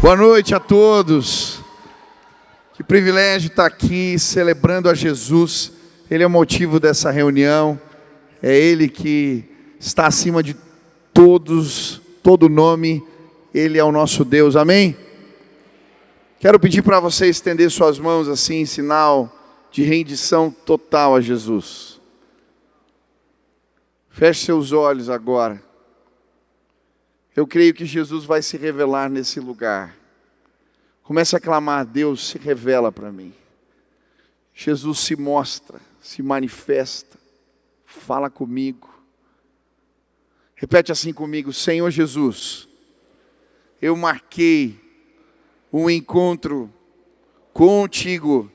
Boa noite a todos. Que privilégio estar aqui celebrando a Jesus. Ele é o motivo dessa reunião. É Ele que está acima de todos, todo nome. Ele é o nosso Deus. Amém? Quero pedir para você estender suas mãos assim, em sinal de rendição total a Jesus. Feche seus olhos agora. Eu creio que Jesus vai se revelar nesse lugar. Comece a clamar: Deus, se revela para mim. Jesus se mostra, se manifesta, fala comigo. Repete assim comigo: Senhor Jesus, eu marquei um encontro contigo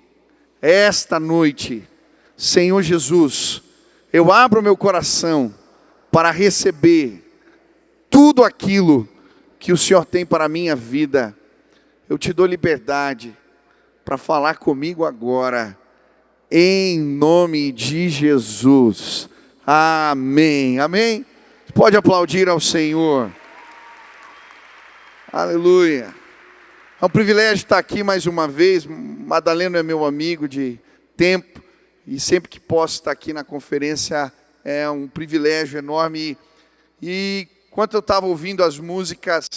esta noite. Senhor Jesus, eu abro meu coração para receber tudo aquilo que o Senhor tem para a minha vida. Eu te dou liberdade para falar comigo agora, em nome de Jesus. Amém, amém? Pode aplaudir ao Senhor. Aleluia. É um privilégio estar aqui mais uma vez. Madaleno é meu amigo de tempo, e sempre que posso estar aqui na conferência é um privilégio enorme. E enquanto eu estava ouvindo as músicas,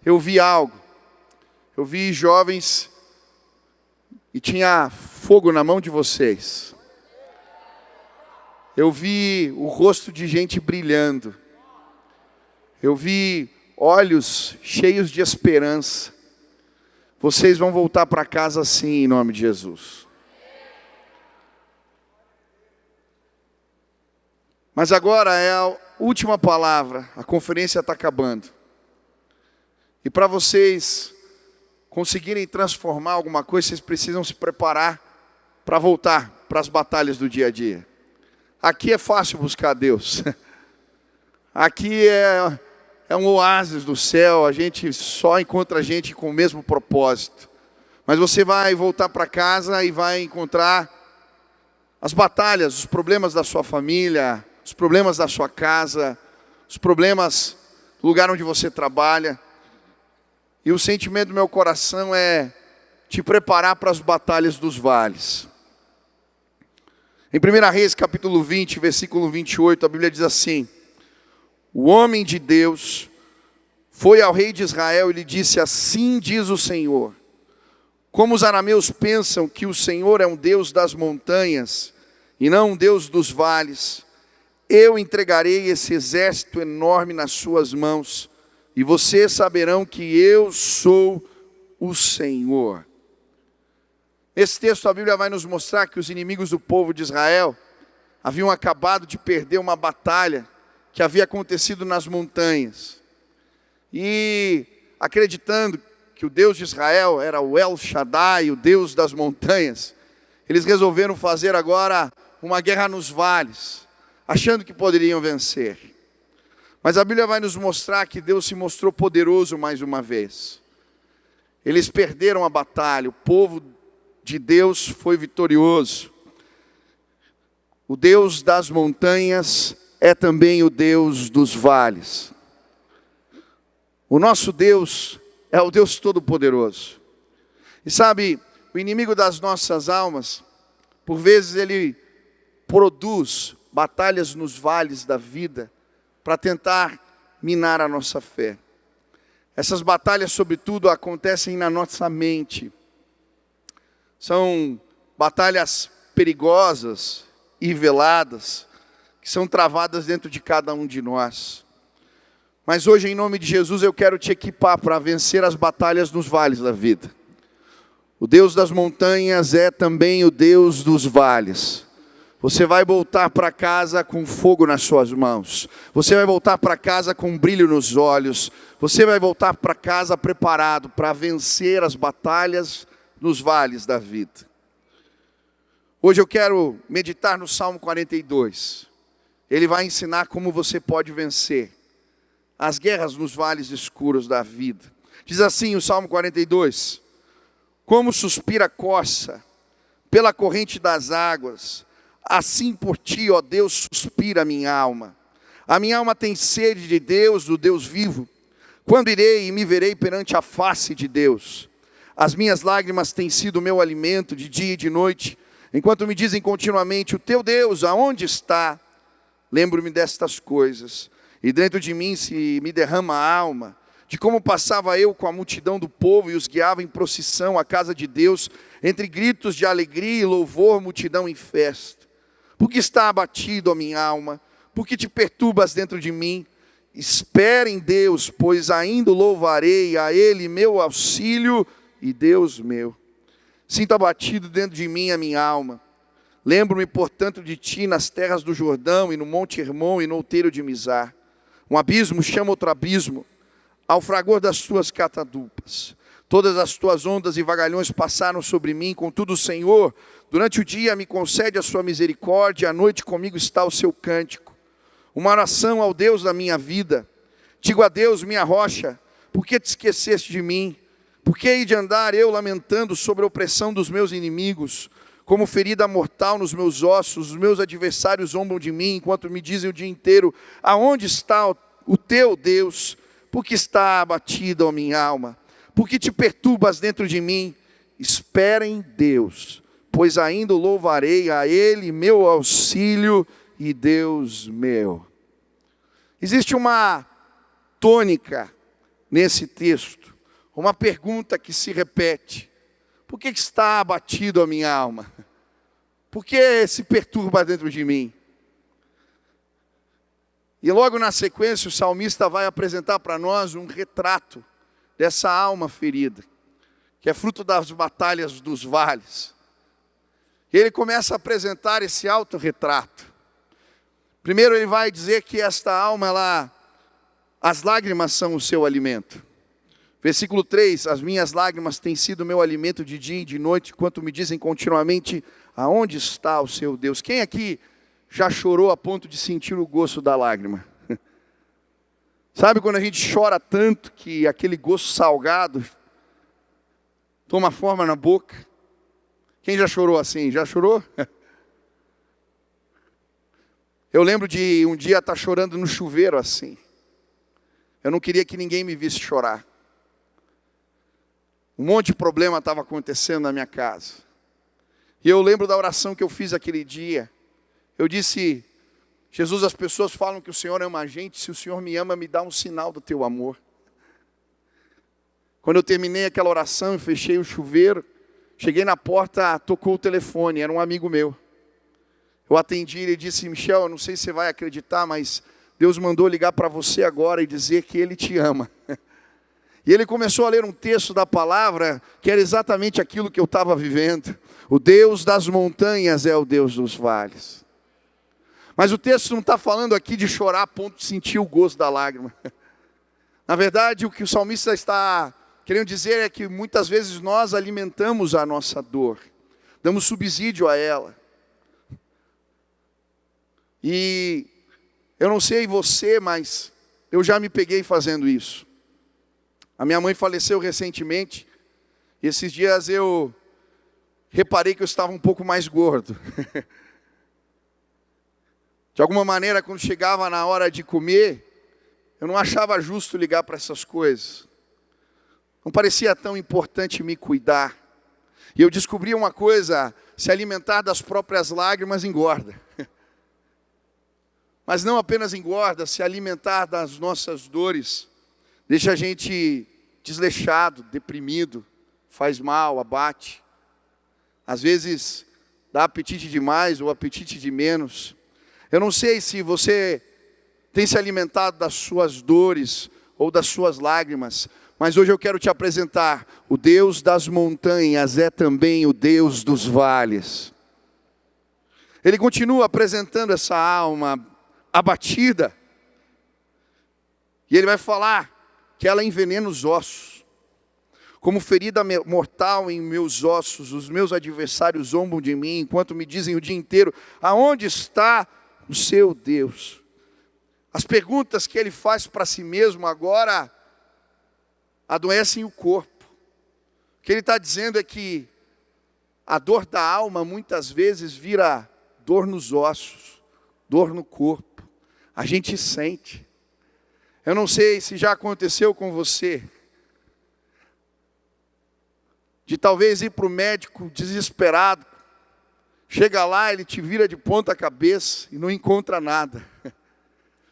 eu vi algo. Eu vi jovens e tinha fogo na mão de vocês. Eu vi o rosto de gente brilhando. Eu vi olhos cheios de esperança. Vocês vão voltar para casa assim, em nome de Jesus. Mas agora é a última palavra. A conferência está acabando. E para vocês conseguirem transformar alguma coisa, vocês precisam se preparar para voltar para as batalhas do dia a dia. Aqui é fácil buscar Deus. Aqui é um oásis do céu, a gente só encontra a gente com o mesmo propósito. Mas você vai voltar para casa e vai encontrar as batalhas, os problemas da sua família, os problemas da sua casa, os problemas do lugar onde você trabalha. E o sentimento do meu coração é te preparar para as batalhas dos vales. Em 1 Reis, capítulo 20, versículo 28, a Bíblia diz assim: o homem de Deus foi ao rei de Israel e lhe disse: assim diz o Senhor, como os arameus pensam que o Senhor é um Deus das montanhas e não um Deus dos vales, eu entregarei esse exército enorme nas suas mãos, e vocês saberão que eu sou o Senhor. Nesse texto a Bíblia vai nos mostrar que os inimigos do povo de Israel haviam acabado de perder uma batalha que havia acontecido nas montanhas. E acreditando que o Deus de Israel era o El Shaddai, o Deus das montanhas, eles resolveram fazer agora uma guerra nos vales, achando que poderiam vencer. Mas a Bíblia vai nos mostrar que Deus se mostrou poderoso mais uma vez. Eles perderam a batalha, o povo de Deus foi vitorioso. O Deus das montanhas é também o Deus dos vales. O nosso Deus é o Deus Todo-Poderoso. E sabe, o inimigo das nossas almas, por vezes ele produz batalhas nos vales da vida, para tentar minar a nossa fé. Essas batalhas, sobretudo, acontecem na nossa mente. São batalhas perigosas e veladas, que são travadas dentro de cada um de nós. Mas hoje, em nome de Jesus, eu quero te equipar para vencer as batalhas nos vales da vida. O Deus das montanhas é também o Deus dos vales. Você vai voltar para casa com fogo nas suas mãos. Você vai voltar para casa com um brilho nos olhos. Você vai voltar para casa preparado para vencer as batalhas nos vales da vida. Hoje eu quero meditar no Salmo 42. Ele vai ensinar como você pode vencer as guerras nos vales escuros da vida. Diz assim o Salmo 42: como suspira a corça pela corrente das águas, assim por ti, ó Deus, suspira a minha alma. A minha alma tem sede de Deus, do Deus vivo. Quando irei e me verei perante a face de Deus? As minhas lágrimas têm sido o meu alimento de dia e de noite, enquanto me dizem continuamente: o teu Deus aonde está? Lembro-me destas coisas, e dentro de mim se me derrama a alma, de como passava eu com a multidão do povo e os guiava em procissão à casa de Deus, entre gritos de alegria e louvor, multidão em festa. Por que está abatido a minha alma? Por que te perturbas dentro de mim? Espera em Deus, pois ainda louvarei a Ele, meu auxílio e Deus meu. Sinto abatido dentro de mim a minha alma. Lembro-me, portanto, de ti nas terras do Jordão, e no monte Hermon, e no outeiro de Mizar. Um abismo chama outro abismo, ao fragor das tuas catadupas. Todas as tuas ondas e vagalhões passaram sobre mim, contudo o Senhor, durante o dia me concede a sua misericórdia, à noite comigo está o seu cântico. Uma oração ao Deus da minha vida. Digo a Deus, minha rocha: por que te esqueceste de mim? Por que hei de andar eu lamentando sobre a opressão dos meus inimigos? Como ferida mortal nos meus ossos, os meus adversários zombam de mim, enquanto me dizem o dia inteiro: aonde está o teu Deus? Por que está abatida a minha alma? Por que te perturbas dentro de mim? Espera em Deus, pois ainda louvarei a Ele, meu auxílio e Deus meu. Existe uma tônica nesse texto, uma pergunta que se repete: por que está abatido a minha alma? Por que se perturba dentro de mim? E logo na sequência o salmista vai apresentar para nós um retrato dessa alma ferida, que é fruto das batalhas dos vales. E ele começa a apresentar esse autorretrato. Primeiro ele vai dizer que esta alma, as lágrimas são o seu alimento. Versículo 3, as minhas lágrimas têm sido o meu alimento de dia e de noite, enquanto me dizem continuamente: aonde está o seu Deus? Quem aqui já chorou a ponto de sentir o gosto da lágrima? Sabe quando a gente chora tanto que aquele gosto salgado toma forma na boca? Quem já chorou assim? Já chorou? Eu lembro de um dia estar chorando no chuveiro assim. Eu não queria que ninguém me visse chorar. Um monte de problema estava acontecendo na minha casa. E eu lembro da oração que eu fiz aquele dia. Eu disse: Jesus, as pessoas falam que o Senhor ama a gente. Se o Senhor me ama, me dá um sinal do teu amor. Quando eu terminei aquela oração e fechei o chuveiro, cheguei na porta, tocou o telefone, era um amigo meu. Eu atendi, ele disse: Michel, eu não sei se você vai acreditar, mas Deus mandou ligar para você agora e dizer que Ele te ama. E ele começou a ler um texto da palavra, que era exatamente aquilo que eu estava vivendo. O Deus das montanhas é o Deus dos vales. Mas o texto não está falando aqui de chorar a ponto de sentir o gosto da lágrima. Na verdade, o que o salmista está querendo dizer é que muitas vezes nós alimentamos a nossa dor, damos subsídio a ela. E eu não sei você, mas eu já me peguei fazendo isso. A minha mãe faleceu recentemente, e esses dias eu reparei que eu estava um pouco mais gordo. De alguma maneira, quando chegava na hora de comer, eu não achava justo ligar para essas coisas. Não parecia tão importante me cuidar. E eu descobri uma coisa: se alimentar das próprias lágrimas engorda. Mas não apenas engorda, se alimentar das nossas dores deixa a gente desleixado, deprimido, faz mal, abate. Às vezes dá apetite demais ou apetite de menos. Eu não sei se você tem se alimentado das suas dores ou das suas lágrimas, mas hoje eu quero te apresentar: o Deus das montanhas é também o Deus dos vales. Ele continua apresentando essa alma abatida, e ele vai falar que ela envenena os ossos. Como ferida mortal em meus ossos, os meus adversários zombam de mim, enquanto me dizem o dia inteiro: aonde está o seu Deus? As perguntas que ele faz para si mesmo agora adoecem o corpo. O que ele está dizendo é que a dor da alma muitas vezes vira dor nos ossos, dor no corpo. A gente sente. Eu não sei se já aconteceu com você, de talvez ir para o médico desesperado, chega lá, ele te vira de ponta cabeça e não encontra nada.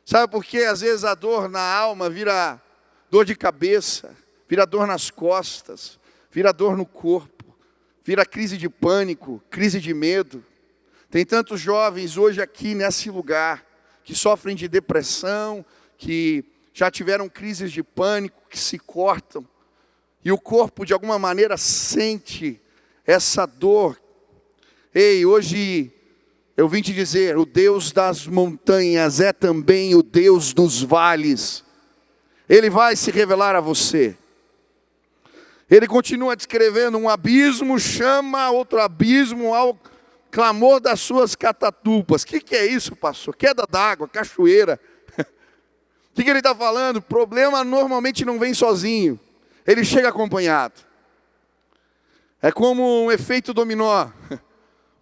Sabe por quê? Às vezes a dor na alma vira dor de cabeça, vira dor nas costas, vira dor no corpo, vira crise de pânico, crise de medo. Tem tantos jovens hoje aqui nesse lugar que sofrem de depressão, que já tiveram crises de pânico, que se cortam. E o corpo de alguma maneira sente essa dor. Ei, hoje eu vim te dizer, o Deus das montanhas é também o Deus dos vales. Ele vai se revelar a você. Ele continua descrevendo: um abismo chama outro abismo ao clamor das suas catatupas. O que é isso, pastor? Queda d'água, cachoeira. O que ele está falando? O problema normalmente não vem sozinho. Ele chega acompanhado. É como um efeito dominó.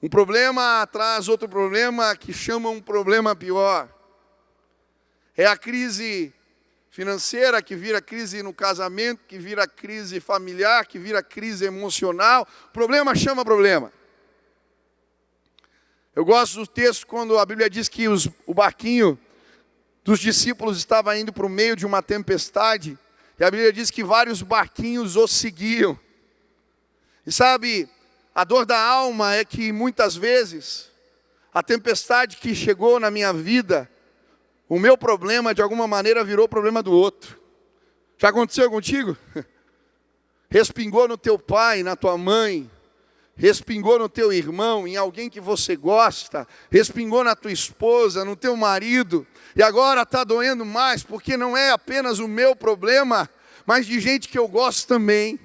Um problema traz outro problema que chama um problema pior. É a crise financeira que vira crise no casamento, que vira crise familiar, que vira crise emocional. Problema chama problema. Eu gosto do texto quando a Bíblia diz que o barquinho dos discípulos estava indo para o meio de uma tempestade. E a Bíblia diz que vários barquinhos os seguiam. E sabe, a dor da alma é que muitas vezes a tempestade que chegou na minha vida, o meu problema de alguma maneira virou problema do outro. Já aconteceu contigo? Respingou no teu pai, na tua mãe, respingou no teu irmão, em alguém que você gosta, respingou na tua esposa, no teu marido, e agora está doendo mais, porque não é apenas o meu problema, mas de gente que eu gosto também.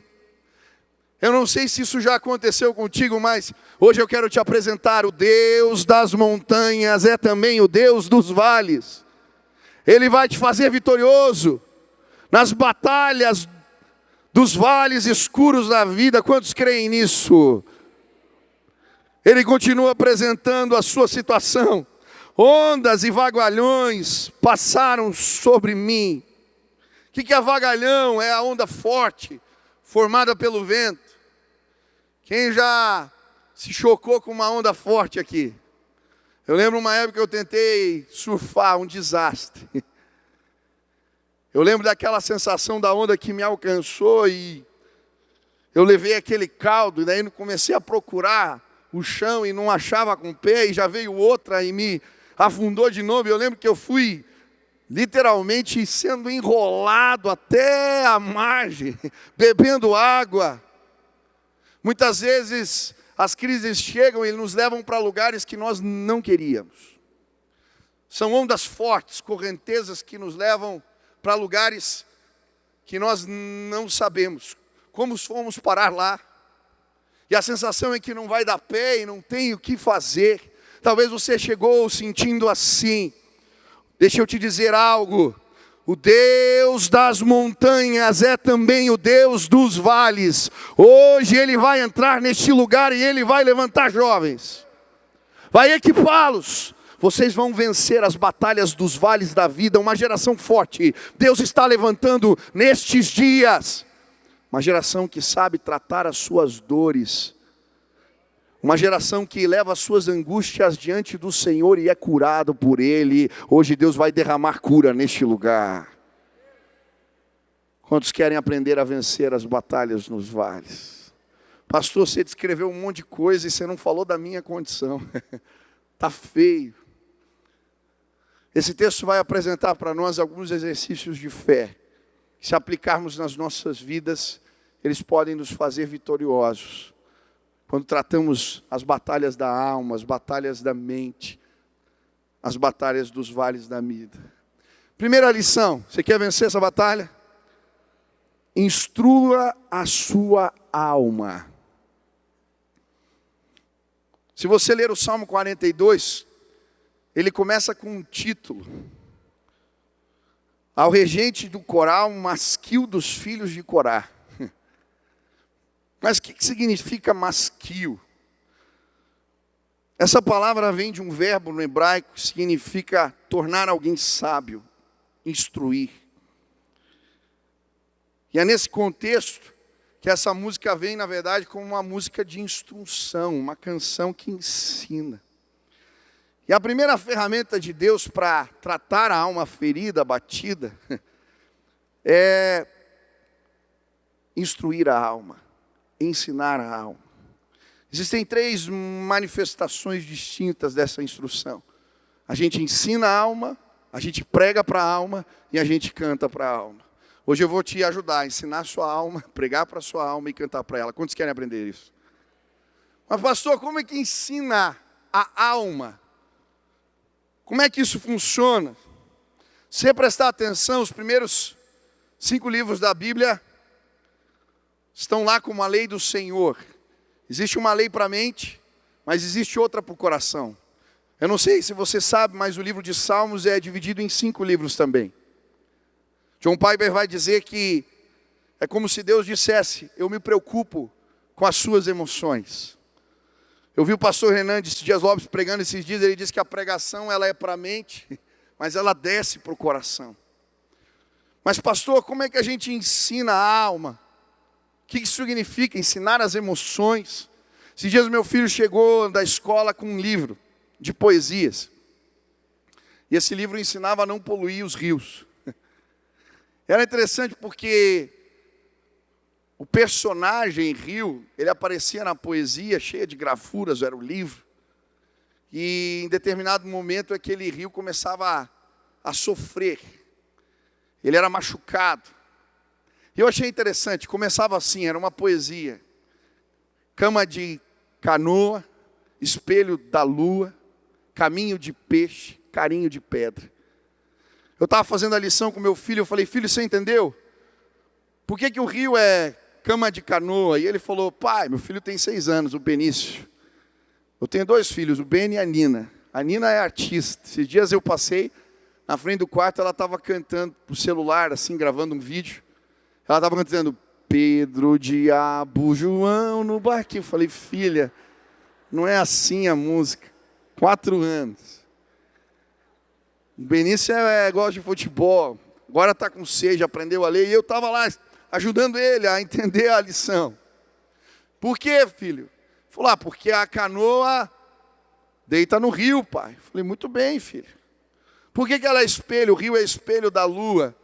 Eu não sei se isso já aconteceu contigo, mas hoje eu quero te apresentar: o Deus das montanhas é também o Deus dos vales. Ele vai te fazer vitorioso nas batalhas dos vales escuros da vida. Quantos creem nisso? Ele continua apresentando a sua situação. Ondas e vagalhões passaram sobre mim. O que é vagalhão? É a onda forte, formada pelo vento. Quem já se chocou com uma onda forte aqui? Eu lembro uma época que eu tentei surfar, um desastre. Eu lembro daquela sensação da onda que me alcançou e eu levei aquele caldo, e daí comecei a procurar o chão e não achava com o pé, e já veio outra e me afundou de novo. Eu lembro que eu fui literalmente sendo enrolado até a margem, bebendo água. Muitas vezes as crises chegam e nos levam para lugares que nós não queríamos. São ondas fortes, correntezas que nos levam para lugares que nós não sabemos como fomos parar lá. E a sensação é que não vai dar pé e não tem o que fazer. Talvez você chegou sentindo assim. Deixa eu te dizer algo. O Deus das montanhas é também o Deus dos vales. Hoje Ele vai entrar neste lugar e Ele vai levantar jovens. Vai equipá-los. Vocês vão vencer as batalhas dos vales da vida. Uma geração forte. Deus está levantando nestes dias. Uma geração que sabe tratar as suas dores. Uma geração que leva as suas angústias diante do Senhor e é curado por Ele. Hoje Deus vai derramar cura neste lugar. Quantos querem aprender a vencer as batalhas nos vales? Pastor, você descreveu um monte de coisa e você não falou da minha condição. Está feio. Esse texto vai apresentar para nós alguns exercícios de fé. Se aplicarmos nas nossas vidas, eles podem nos fazer vitoriosos. Quando tratamos as batalhas da alma, as batalhas da mente, as batalhas dos vales da vida. Primeira lição, você quer vencer essa batalha? Instrua a sua alma. Se você ler o Salmo 42, ele começa com um título. Ao regente do coral, masquil dos filhos de Corá. Mas o que significa masquil? Essa palavra vem de um verbo no hebraico que significa tornar alguém sábio, instruir. E é nesse contexto que essa música vem, na verdade, como uma música de instrução, uma canção que ensina. E a primeira ferramenta de Deus para tratar a alma ferida, abatida, é instruir a alma, ensinar a alma. Existem 3 manifestações distintas dessa instrução. A gente ensina a alma, a gente prega para a alma e a gente canta para a alma. Hoje eu vou te ajudar a ensinar a sua alma, pregar para a sua alma e cantar para ela. Quantos querem aprender isso? Mas pastor, como é que ensina a alma? Como é que isso funciona? Se você prestar atenção, os primeiros 5 livros da Bíblia estão lá como a lei do Senhor. Existe uma lei para a mente, mas existe outra para o coração. Eu não sei se você sabe, mas o livro de Salmos é dividido em 5 livros também. John Piper vai dizer que é como se Deus dissesse: eu me preocupo com as suas emoções. Eu vi o pastor Renan Dias Lopes pregando esses dias, ele disse que a pregação ela é para a mente, mas ela desce para o coração. Mas pastor, como é que a gente ensina a alma? O que isso significa? Ensinar as emoções. Esses dias meu filho chegou da escola com um livro de poesias. E esse livro ensinava a não poluir os rios. Era interessante porque o personagem rio, ele aparecia na poesia cheia de gravuras, era o livro. E em determinado momento aquele rio começava a sofrer. Ele era machucado. E eu achei interessante, começava assim, era uma poesia. Cama de canoa, espelho da lua, caminho de peixe, carinho de pedra. Eu estava fazendo a lição com meu filho, eu falei: filho, você entendeu? Por que o rio é cama de canoa? E ele falou: pai, meu filho tem 6 anos, o Benício. Eu tenho 2 filhos, o Ben e a Nina. A Nina é artista. Esses dias eu passei na frente do quarto, ela estava cantando pro celular, assim, gravando um vídeo. Ela estava cantando: Pedro, Diabo, João no barquinho. Eu falei: filha, não é assim a música. 4 anos. O Benício gosta de futebol, agora está com sede, aprendeu a ler, e eu estava lá ajudando ele a entender a lição. Por quê, filho? Falou: porque a canoa deita no rio, pai. Falei: muito bem, filho. Por que ela é espelho? O rio é espelho da lua.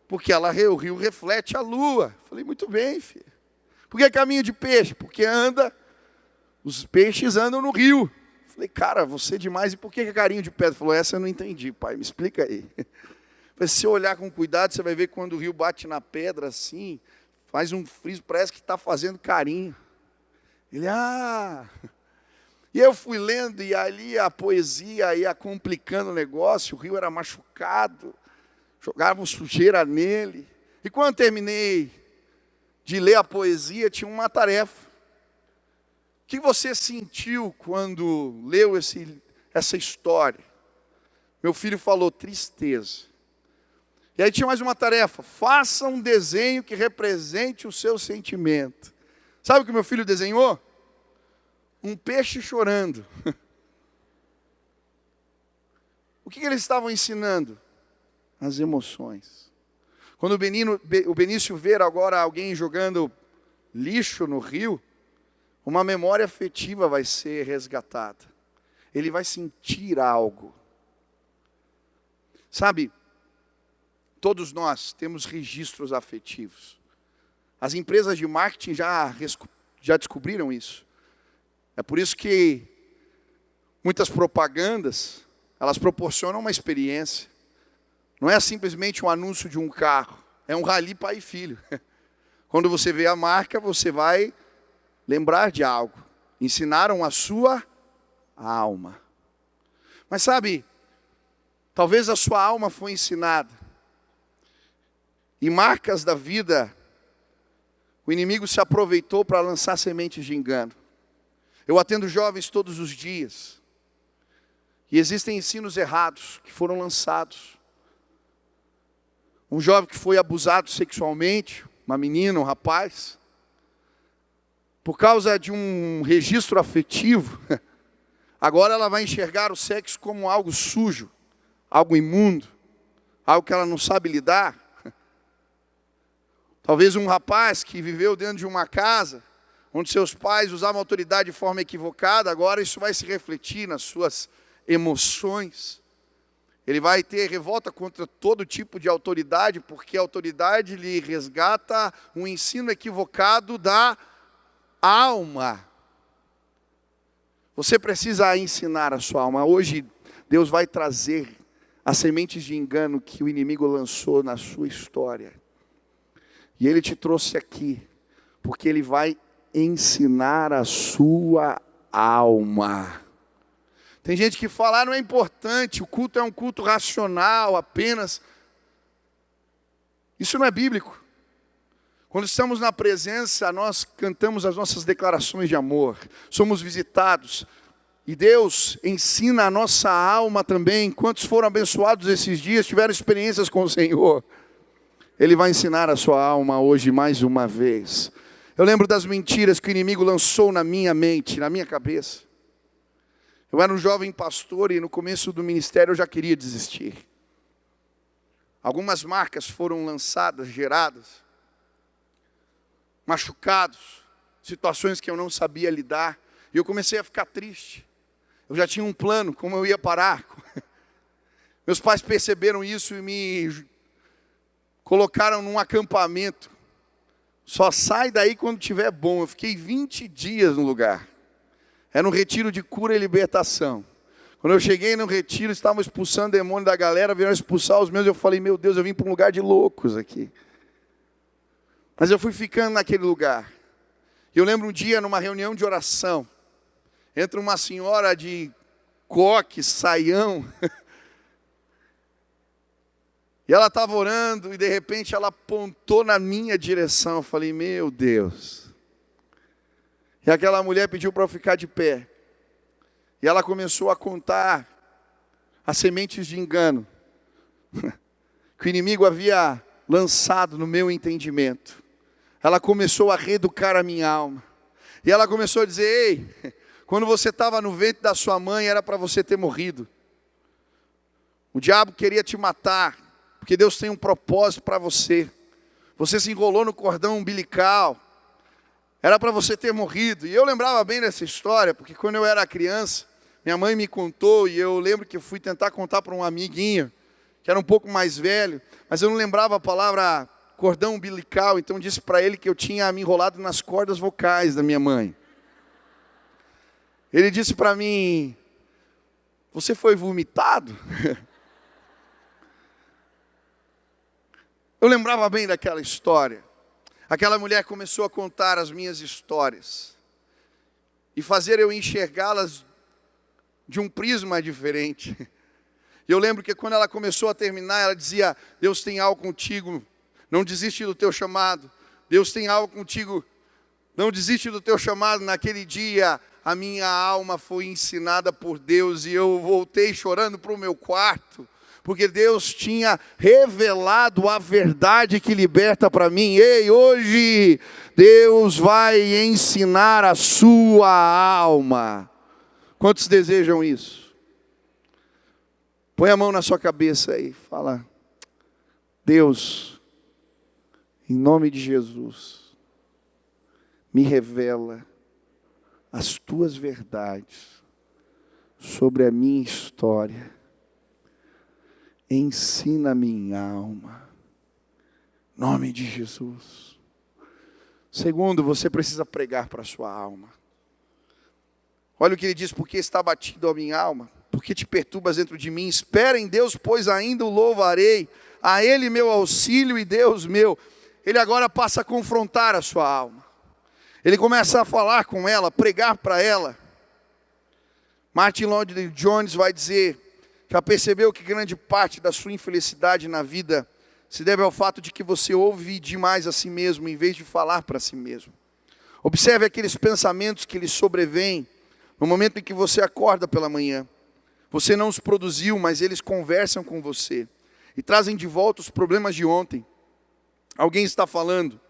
Porque o rio reflete a lua. Falei: muito bem, filho. Por que é caminho de peixe? Porque os peixes andam no rio. Falei: cara, você é demais. E por que é carinho de pedra? Falou: essa eu não entendi, pai, me explica aí. Falei: se você olhar com cuidado, você vai ver que quando o rio bate na pedra assim, faz um friso, parece que está fazendo carinho. Ele: E eu fui lendo, e ali a poesia ia complicando o negócio, o rio era machucado, jogavam sujeira nele. E quando terminei de ler a poesia, tinha uma tarefa. O que você sentiu quando leu essa história? Meu filho falou: tristeza. E aí tinha mais uma tarefa: faça um desenho que represente o seu sentimento. Sabe o que meu filho desenhou? Um peixe chorando. O que eles estavam ensinando? As emoções. Quando o Benício ver agora alguém jogando lixo no rio, uma memória afetiva vai ser resgatada. Ele vai sentir algo. Sabe, todos nós temos registros afetivos. As empresas de marketing já descobriram isso. É por isso que muitas propagandas, elas proporcionam uma experiência. Não é simplesmente um anúncio de um carro, é um rally pai e filho. Quando você vê a marca, você vai lembrar de algo. Ensinaram a sua alma. Mas sabe, talvez a sua alma foi ensinada. Em marcas da vida, o inimigo se aproveitou para lançar sementes de engano. Eu atendo jovens todos os dias. E existem ensinos errados que foram lançados. Um jovem que foi abusado sexualmente, uma menina, um rapaz, por causa de um registro afetivo, agora ela vai enxergar o sexo como algo sujo, algo imundo, algo que ela não sabe lidar. Talvez um rapaz que viveu dentro de uma casa, onde seus pais usavam autoridade de forma equivocada, agora isso vai se refletir nas suas emoções. Ele vai ter revolta contra todo tipo de autoridade, porque a autoridade lhe resgata um ensino equivocado da alma. Você precisa ensinar a sua alma. Hoje, Deus vai trazer as sementes de engano que o inimigo lançou na sua história. E Ele te trouxe aqui, porque Ele vai ensinar a sua alma. Tem gente que fala, não é importante, o culto é um culto racional apenas. Isso não é bíblico. Quando estamos na presença, nós cantamos as nossas declarações de amor, somos visitados, e Deus ensina a nossa alma também. Quantos foram abençoados esses dias, tiveram experiências com o Senhor? Ele vai ensinar a sua alma hoje mais uma vez. Eu lembro das mentiras que o inimigo lançou na minha mente, na minha cabeça. Eu era um jovem pastor e no começo do ministério eu já queria desistir. Algumas marcas foram lançadas, geradas, machucados, situações que eu não sabia lidar. E eu comecei a ficar triste. Eu já tinha um plano, como eu ia parar. Meus pais perceberam isso e me colocaram num acampamento. Só sai daí quando tiver bom. Eu fiquei 20 dias no lugar. Era um retiro de cura e libertação. Quando eu cheguei no retiro, estavam expulsando demônio da galera, vieram expulsar os meus. Eu falei, meu Deus, eu vim para um lugar de loucos aqui. Mas eu fui ficando naquele lugar. E eu lembro um dia, numa reunião de oração, entra uma senhora de coque, saião. E ela estava orando e de repente ela apontou na minha direção. Eu falei, meu Deus. E aquela mulher pediu para eu ficar de pé. E ela começou a contar as sementes de engano que o inimigo havia lançado no meu entendimento. Ela começou a reeducar a minha alma. E ela começou a dizer, ei, quando você estava no ventre da sua mãe era para você ter morrido. O diabo queria te matar, porque Deus tem um propósito para você. Você se enrolou no cordão umbilical. Era para você ter morrido. E eu lembrava bem dessa história, porque quando eu era criança, minha mãe me contou, e eu lembro que eu fui tentar contar para um amiguinho, que era um pouco mais velho, mas eu não lembrava a palavra cordão umbilical, então disse para ele que eu tinha me enrolado nas cordas vocais da minha mãe. Ele disse para mim, você foi vomitado? Eu lembrava bem daquela história. Aquela mulher começou a contar as minhas histórias e fazer eu enxergá-las de um prisma diferente. E eu lembro que quando ela começou a terminar, ela dizia, Deus tem algo contigo, não desiste do teu chamado. Deus tem algo contigo, não desiste do teu chamado. Naquele dia, a minha alma foi ensinada por Deus e eu voltei chorando para o meu quarto. Porque Deus tinha revelado a verdade que liberta para mim. Ei, hoje Deus vai ensinar a sua alma. Quantos desejam isso? Põe a mão na sua cabeça aí, fala, Deus, em nome de Jesus, me revela as tuas verdades sobre a minha história. Ensina a minha alma, em nome de Jesus. Segundo, você precisa pregar para a sua alma. Olha o que ele diz, porque está batido a minha alma, porque te perturbas dentro de mim. Espera em Deus, pois ainda o louvarei. A Ele meu auxílio e Deus meu. Ele agora passa a confrontar a sua alma. Ele começa a falar com ela, pregar para ela. Martin Lloyd Jones vai dizer, já percebeu que grande parte da sua infelicidade na vida se deve ao fato de que você ouve demais a si mesmo, em vez de falar para si mesmo. Observe aqueles pensamentos que lhe sobrevêm no momento em que você acorda pela manhã. Você não os produziu, mas eles conversam com você e trazem de volta os problemas de ontem. Alguém está falando,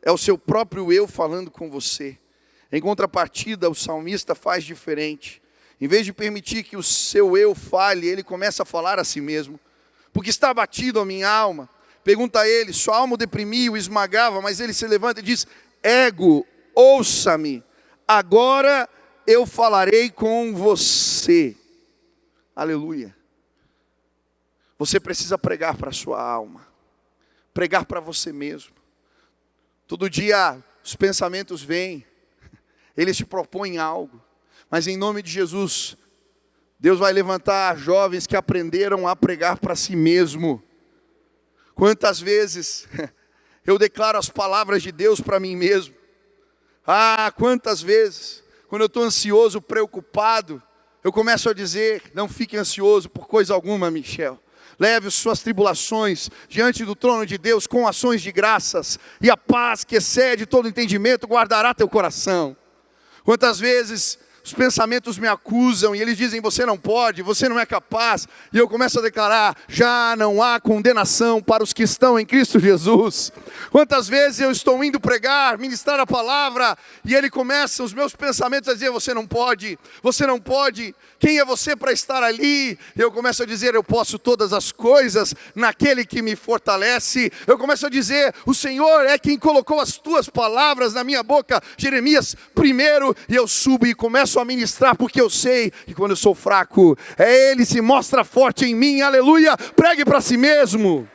é o seu próprio eu falando com você. Em contrapartida, o salmista faz diferente. Em vez de permitir que o seu eu fale, ele começa a falar a si mesmo. Porque está abatido a minha alma, pergunta a ele, sua alma o deprimia, o esmagava, mas ele se levanta e diz, ego, ouça-me, agora eu falarei com você. Aleluia. Você precisa pregar para a sua alma, pregar para você mesmo. Todo dia os pensamentos vêm, eles te propõem algo, mas em nome de Jesus, Deus vai levantar jovens que aprenderam a pregar para si mesmo. Quantas vezes eu declaro as palavras de Deus para mim mesmo? Quantas vezes, quando eu estou ansioso, preocupado, eu começo a dizer, não fique ansioso por coisa alguma, Michel. Leve as suas tribulações diante do trono de Deus com ações de graças, e a paz que excede todo entendimento guardará teu coração. Quantas vezes os pensamentos me acusam e eles dizem, você não pode, você não é capaz. E eu começo a declarar, já não há condenação para os que estão em Cristo Jesus. Quantas vezes eu estou indo pregar, ministrar a palavra, e ele começa, os meus pensamentos a dizer, você não pode, quem é você para estar ali? Eu começo a dizer, eu posso todas as coisas naquele que me fortalece. Eu começo a dizer, o Senhor é quem colocou as tuas palavras na minha boca, Jeremias 1, e eu subo e começo a ministrar, porque eu sei que quando eu sou fraco, Ele se mostra forte em mim, aleluia. Pregue para si mesmo.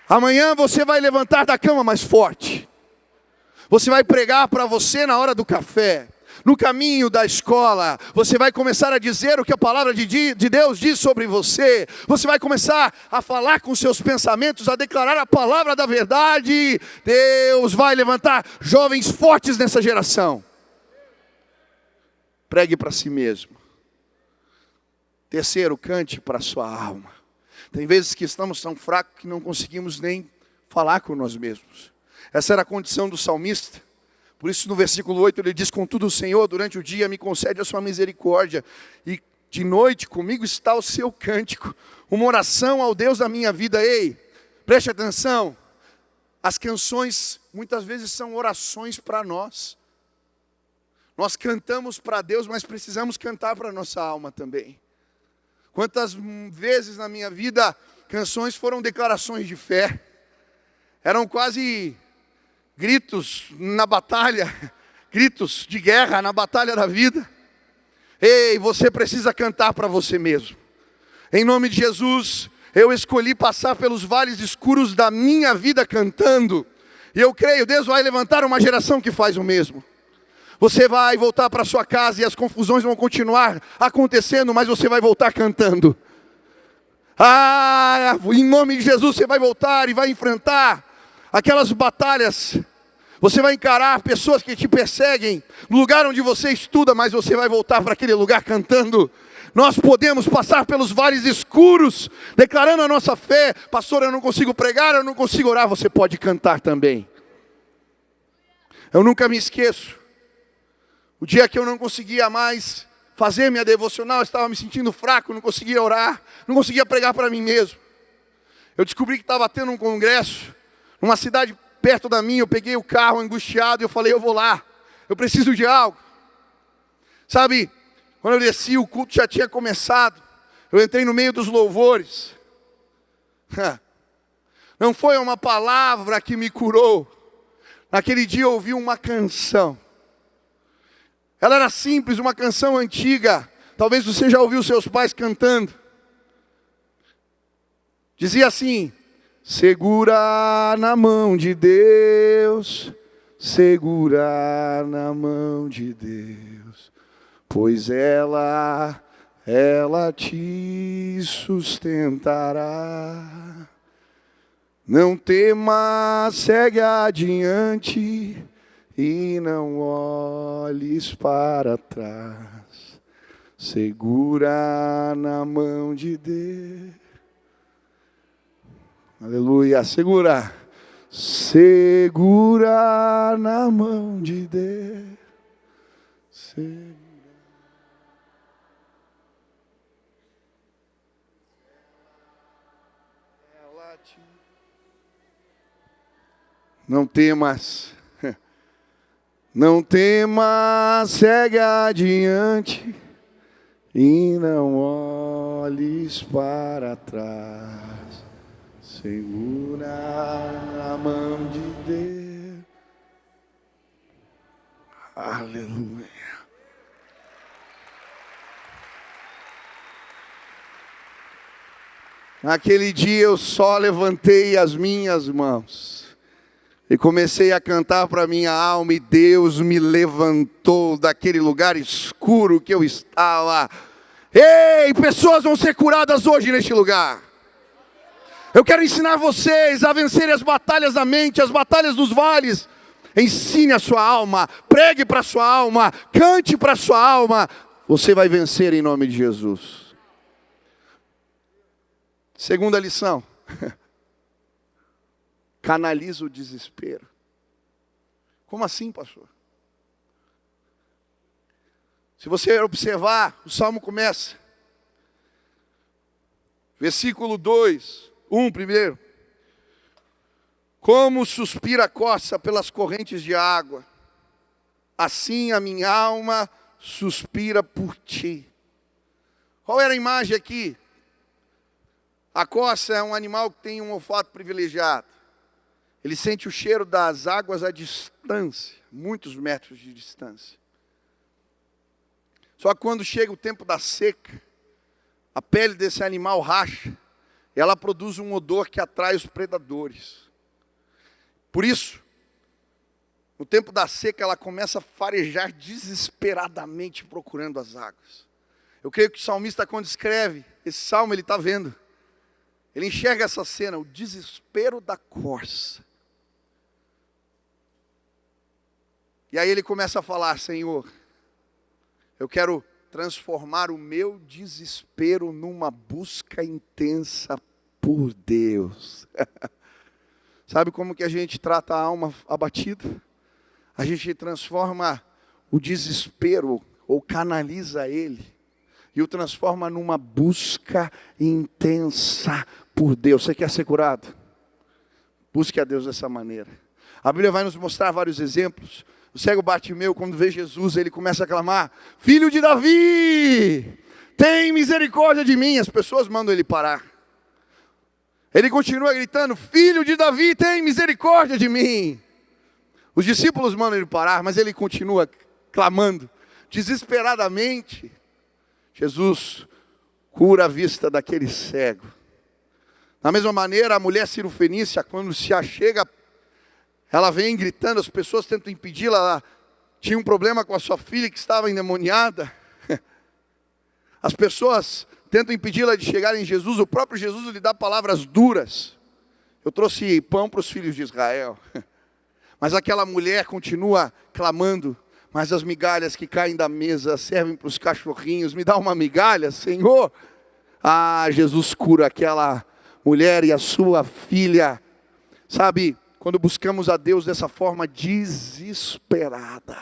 Amanhã você vai levantar da cama mais forte. Você vai pregar para você na hora do café, no caminho da escola. Você vai começar a dizer o que a palavra de Deus diz sobre você. Você vai começar a falar com seus pensamentos, a declarar a palavra da verdade. Deus vai levantar jovens fortes nessa geração. Pregue para si mesmo. Terceiro, cante para a sua alma. Tem vezes que estamos tão fracos que não conseguimos nem falar com nós mesmos. Essa era a condição do salmista. Por isso no versículo 8 ele diz, contudo o Senhor durante o dia me concede a sua misericórdia, e de noite comigo está o seu cântico, uma oração ao Deus da minha vida. Ei, preste atenção, as canções muitas vezes são orações para nós. Nós cantamos para Deus, mas precisamos cantar para a nossa alma também. Quantas vezes na minha vida canções foram declarações de fé, eram quase gritos na batalha, gritos de guerra na batalha da vida. Ei, você precisa cantar para você mesmo. Em nome de Jesus, eu escolhi passar pelos vales escuros da minha vida cantando, e eu creio, Deus vai levantar uma geração que faz o mesmo. Você vai voltar para sua casa e as confusões vão continuar acontecendo, mas você vai voltar cantando. Em nome de Jesus você vai voltar e vai enfrentar aquelas batalhas. Você vai encarar pessoas que te perseguem no lugar onde você estuda, mas você vai voltar para aquele lugar cantando. Nós podemos passar pelos vales escuros, declarando a nossa fé. Pastor, eu não consigo pregar, eu não consigo orar. Você pode cantar também. Eu nunca me esqueço. O dia que eu não conseguia mais fazer minha devocional, eu estava me sentindo fraco, não conseguia orar, não conseguia pregar para mim mesmo. Eu descobri que estava tendo um congresso numa cidade perto da minha. Eu peguei o carro angustiado e eu falei, eu vou lá, eu preciso de algo. Sabe, quando eu desci, o culto já tinha começado, eu entrei no meio dos louvores. Não foi uma palavra que me curou. Naquele dia eu ouvi uma canção. Ela era simples, uma canção antiga. Talvez você já ouviu seus pais cantando. Dizia assim: segura na mão de Deus, segura na mão de Deus, pois ela te sustentará. Não temas, segue adiante e não olhes para trás. Segura na mão de Deus. Aleluia, segura. Segura na mão de Deus. Segura. Não temas. Não temas, segue adiante e não olhes para trás, segura a mão de Deus. Aleluia. Naquele dia eu só levantei as minhas mãos e comecei a cantar para minha alma, e Deus me levantou daquele lugar escuro que eu estava. Ei, pessoas vão ser curadas hoje neste lugar. Eu quero ensinar vocês a vencerem as batalhas da mente, as batalhas dos vales. Ensine a sua alma, pregue para a sua alma, cante para a sua alma. Você vai vencer em nome de Jesus. Segunda lição. Canaliza o desespero. Como assim, pastor? Se você observar, o salmo começa. Versículo 2, 1 primeiro. Como suspira a costa pelas correntes de água, assim a minha alma suspira por ti. Qual era a imagem aqui? A costa é um animal que tem um olfato privilegiado. Ele sente o cheiro das águas à distância, muitos metros de distância. Só que quando chega o tempo da seca, a pele desse animal racha, e ela produz um odor que atrai os predadores. Por isso, no tempo da seca, ela começa a farejar desesperadamente procurando as águas. Eu creio que o salmista, quando escreve esse salmo, ele está vendo. Ele enxerga essa cena, o desespero da corça. E aí ele começa a falar: Senhor, eu quero transformar o meu desespero numa busca intensa por Deus. Sabe como que a gente trata a alma abatida? A gente transforma o desespero, ou canaliza ele, e o transforma numa busca intensa por Deus. Você quer ser curado? Busque a Deus dessa maneira. A Bíblia vai nos mostrar vários exemplos. O cego Bartimeu, quando vê Jesus, ele começa a clamar: Filho de Davi, tem misericórdia de mim. As pessoas mandam ele parar. Ele continua gritando: Filho de Davi, tem misericórdia de mim. Os discípulos mandam ele parar, mas ele continua clamando desesperadamente. Jesus cura a vista daquele cego. Da mesma maneira, a mulher cirofenícia, quando se achega, ela vem gritando, as pessoas tentam impedi-la. Ela tinha um problema com a sua filha que estava endemoniada. As pessoas tentam impedi-la de chegar em Jesus. O próprio Jesus lhe dá palavras duras. Eu trouxe pão para os filhos de Israel. Mas aquela mulher continua clamando: mas as migalhas que caem da mesa servem para os cachorrinhos. Me dá uma migalha, Senhor. Jesus cura aquela mulher e a sua filha. Sabe, quando buscamos a Deus dessa forma desesperada,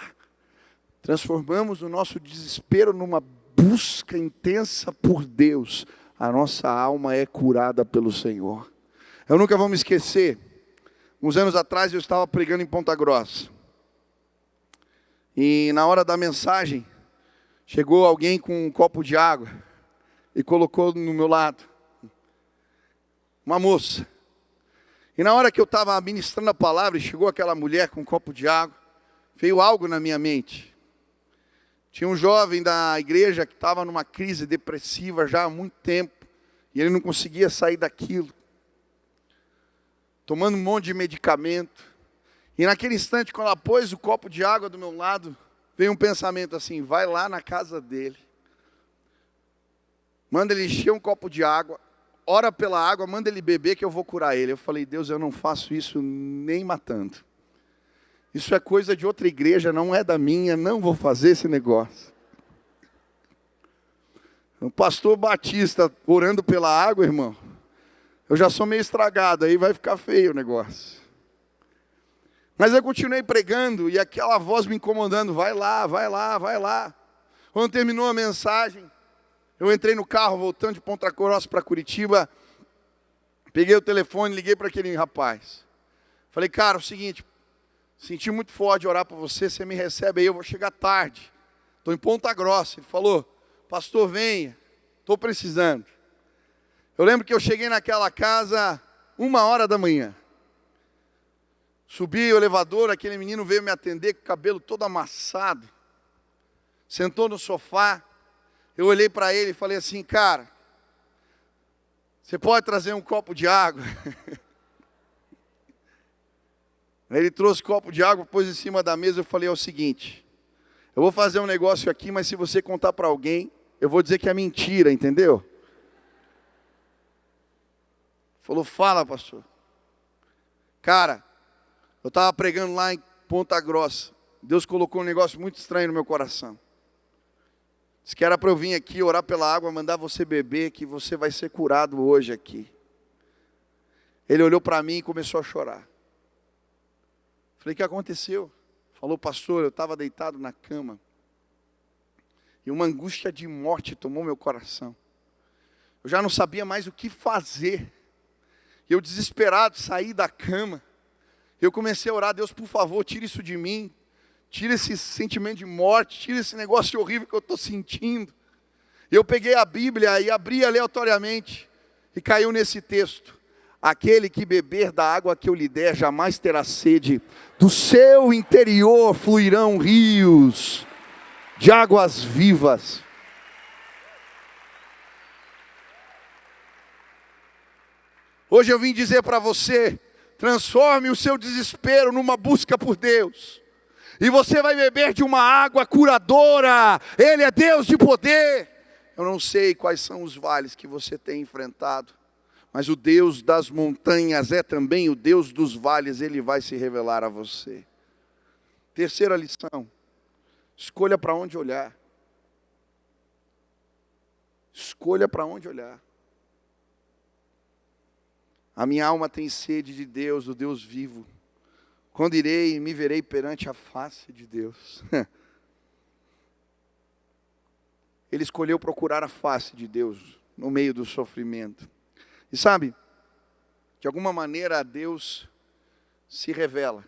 transformamos o nosso desespero numa busca intensa por Deus, a nossa alma é curada pelo Senhor. Eu nunca vou me esquecer, uns anos atrás eu estava pregando em Ponta Grossa, e na hora da mensagem, chegou alguém com um copo de água, e colocou no meu lado, uma moça. E na hora que eu estava ministrando a palavra, e chegou aquela mulher com um copo de água, veio algo na minha mente. Tinha um jovem da igreja que estava numa crise depressiva já há muito tempo, e ele não conseguia sair daquilo, tomando um monte de medicamento. E naquele instante, quando ela pôs o copo de água do meu lado, veio um pensamento assim: vai lá na casa dele, manda ele encher um copo de água, ora pela água, manda ele beber que eu vou curar ele. Eu falei: Deus, eu não faço isso nem matando. Isso é coisa de outra igreja, não é da minha, não vou fazer esse negócio. O pastor Batista orando pela água, irmão, eu já sou meio estragado, aí vai ficar feio o negócio. Mas eu continuei pregando e aquela voz me incomodando: vai lá, vai lá, vai lá. Quando terminou a mensagem, eu entrei no carro voltando de Ponta Grossa para Curitiba, peguei o telefone, liguei para aquele rapaz. Falei: cara, é o seguinte, senti muito forte orar por você, você me recebe aí, eu vou chegar tarde. Estou em Ponta Grossa. Ele falou: pastor, venha, estou precisando. Eu lembro que eu cheguei naquela casa 1h da manhã. Subi o elevador, aquele menino veio me atender com o cabelo todo amassado. Sentou no sofá. Eu olhei para ele e falei assim: cara, você pode trazer um copo de água? Ele trouxe copo de água, pôs em cima da mesa. Eu falei: é o seguinte, eu vou fazer um negócio aqui, mas se você contar para alguém, eu vou dizer que é mentira, entendeu? Falou: fala, pastor. Cara, eu estava pregando lá em Ponta Grossa. Deus colocou um negócio muito estranho no meu coração. Disse que era para eu vir aqui orar pela água, mandar você beber, que você vai ser curado hoje aqui. Ele olhou para mim e começou a chorar. Falei: o que aconteceu? Falou: pastor, eu estava deitado na cama. E uma angústia de morte tomou meu coração. Eu já não sabia mais o que fazer. E eu desesperado saí da cama. Eu comecei a orar: Deus, por favor, tira isso de mim. Tira esse sentimento de morte, tira esse negócio horrível que eu estou sentindo. Eu peguei a Bíblia e abri aleatoriamente e caiu nesse texto: aquele que beber da água que eu lhe der jamais terá sede, do seu interior fluirão rios de águas vivas. Hoje eu vim dizer para você: transforme o seu desespero numa busca por Deus. E você vai beber de uma água curadora. Ele é Deus de poder. Eu não sei quais são os vales que você tem enfrentado, mas o Deus das montanhas é também o Deus dos vales. Ele vai se revelar a você. Terceira lição: escolha para onde olhar. Escolha para onde olhar. A minha alma tem sede de Deus, do Deus vivo. Quando irei e me verei perante a face de Deus. Ele escolheu procurar a face de Deus no meio do sofrimento. E sabe, de alguma maneira Deus se revela.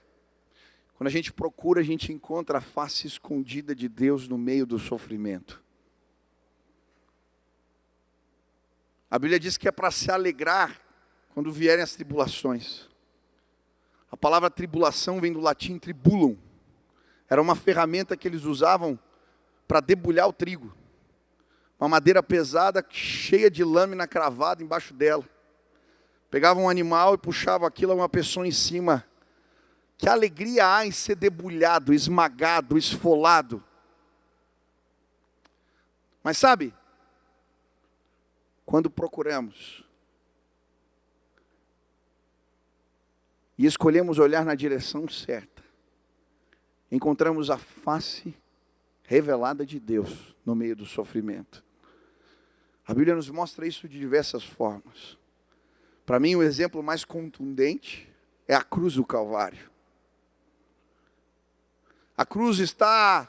Quando a gente procura, a gente encontra a face escondida de Deus no meio do sofrimento. A Bíblia diz que é para se alegrar quando vierem as tribulações. A palavra tribulação vem do latim tribulum. Era uma ferramenta que eles usavam para debulhar o trigo. Uma madeira pesada, cheia de lâmina cravada embaixo dela. Pegava um animal e puxava aquilo a uma pessoa em cima. Que alegria há em ser debulhado, esmagado, esfolado. Mas sabe, quando procuramos e escolhemos olhar na direção certa, encontramos a face revelada de Deus no meio do sofrimento. A Bíblia nos mostra isso de diversas formas. Para mim, o exemplo mais contundente é a cruz do Calvário. A cruz está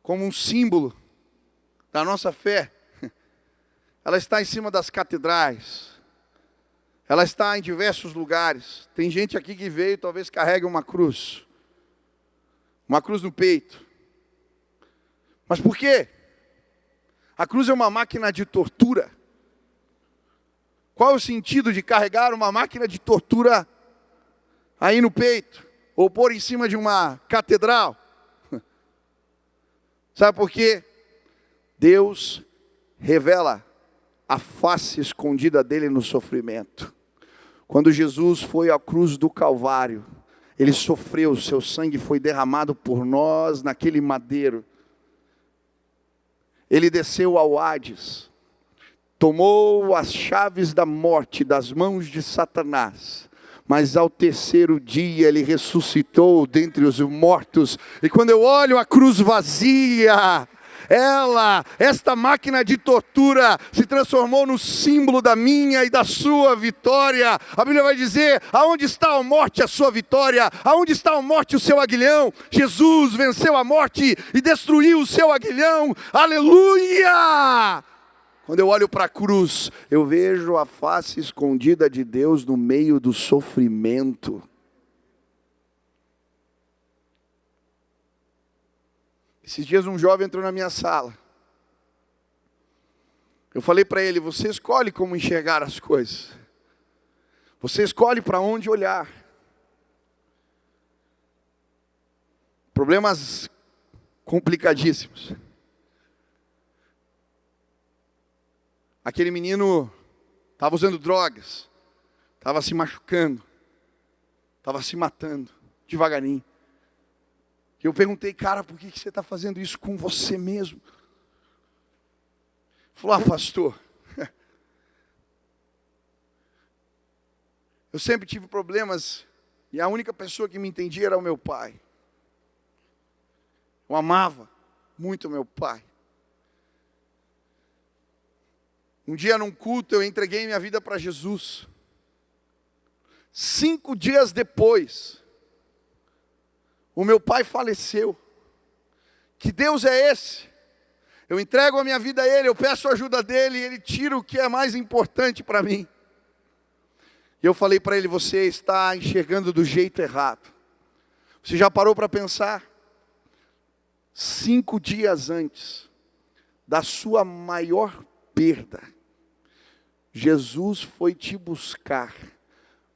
como um símbolo da nossa fé. Ela está em cima das catedrais. Ela está em diversos lugares. Tem gente aqui que veio, talvez carregue uma cruz no peito. Mas por quê? A cruz é uma máquina de tortura. Qual é o sentido de carregar uma máquina de tortura aí no peito? Ou pôr em cima de uma catedral? Sabe por quê? Deus revela a face escondida dele no sofrimento. Quando Jesus foi à cruz do Calvário, ele sofreu, seu sangue foi derramado por nós naquele madeiro. Ele desceu ao Hades, tomou as chaves da morte das mãos de Satanás, mas ao terceiro dia ele ressuscitou dentre os mortos. E quando eu olho a cruz vazia, esta máquina de tortura se transformou no símbolo da minha e da sua vitória. A Bíblia vai dizer: aonde está a morte, a sua vitória? Aonde está a morte, o seu aguilhão? Jesus venceu a morte e destruiu o seu aguilhão. Aleluia! Quando eu olho para a cruz, eu vejo a face escondida de Deus no meio do sofrimento. Esses dias um jovem entrou na minha sala. Eu falei para ele, você escolhe como enxergar as coisas. Você escolhe para onde olhar. Problemas complicadíssimos. Aquele menino estava usando drogas, estava se machucando, estava se matando, devagarinho. E eu perguntei, cara, por que você está fazendo isso com você mesmo? Ele falou, pastor, eu sempre tive problemas e a única pessoa que me entendia era o meu pai. Eu amava muito o meu pai. Um dia num culto eu entreguei minha vida para Jesus. 5 dias depois, o meu pai faleceu. Que Deus é esse? Eu entrego a minha vida a Ele, eu peço a ajuda dEle e Ele tira o que é mais importante para mim. E eu falei para ele, você está enxergando do jeito errado. Você já parou para pensar? 5 dias antes da sua maior perda, Jesus foi te buscar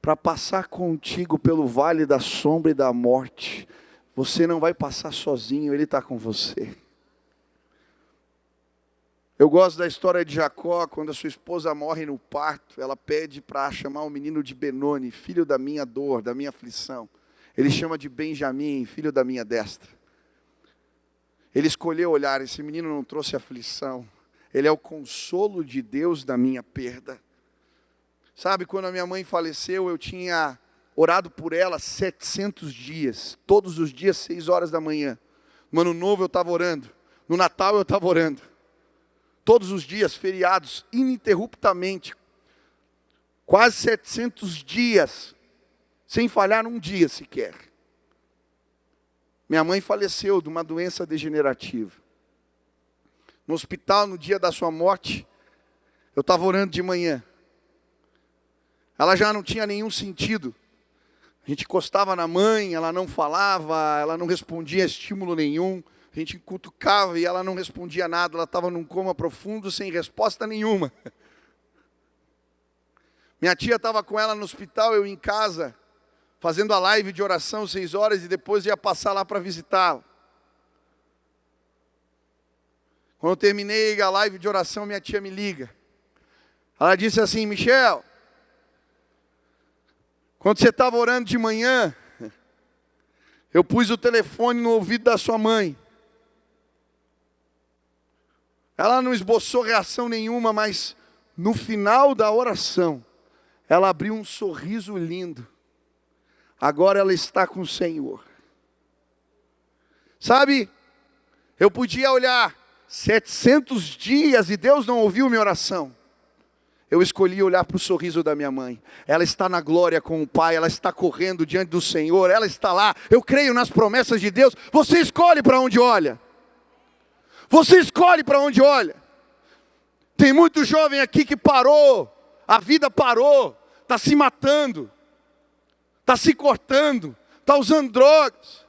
para passar contigo pelo vale da sombra e da morte. Você não vai passar sozinho, Ele está com você. Eu gosto da história de Jacó, quando a sua esposa morre no parto, ela pede para chamar o menino de Benoni, filho da minha dor, da minha aflição. Ele chama de Benjamim, filho da minha destra. Ele escolheu olhar, esse menino não trouxe aflição. Ele é o consolo de Deus da minha perda. Sabe, quando a minha mãe faleceu, eu tinha orado por ela 700 dias. Todos os dias, 6 horas da manhã. No Ano Novo eu estava orando. No Natal eu estava orando. Todos os dias, feriados, ininterruptamente. Quase 700 dias. Sem falhar um dia sequer. Minha mãe faleceu de uma doença degenerativa. No hospital, no dia da sua morte, eu estava orando de manhã. Ela já não tinha nenhum sentido. A gente encostava na mãe, ela não falava, ela não respondia a estímulo nenhum. A gente cutucava e ela não respondia nada. Ela estava num coma profundo, sem resposta nenhuma. Minha tia estava com ela no hospital, eu em casa, fazendo a live de oração 6 horas e depois ia passar lá para visitá-la. Quando eu terminei a live de oração, minha tia me liga. Ela disse assim, Michel, quando você estava orando de manhã, eu pus o telefone no ouvido da sua mãe. Ela não esboçou reação nenhuma, mas no final da oração, ela abriu um sorriso lindo. Agora ela está com o Senhor. Sabe, eu podia olhar 700 dias e Deus não ouviu minha oração. Eu escolhi olhar para o sorriso da minha mãe. Ela está na glória com o Pai, ela está correndo diante do Senhor, ela está lá. Eu creio nas promessas de Deus. Você escolhe para onde olha. Você escolhe para onde olha. Tem muito jovem aqui que parou, a vida parou, está se matando, está se cortando, está usando drogas.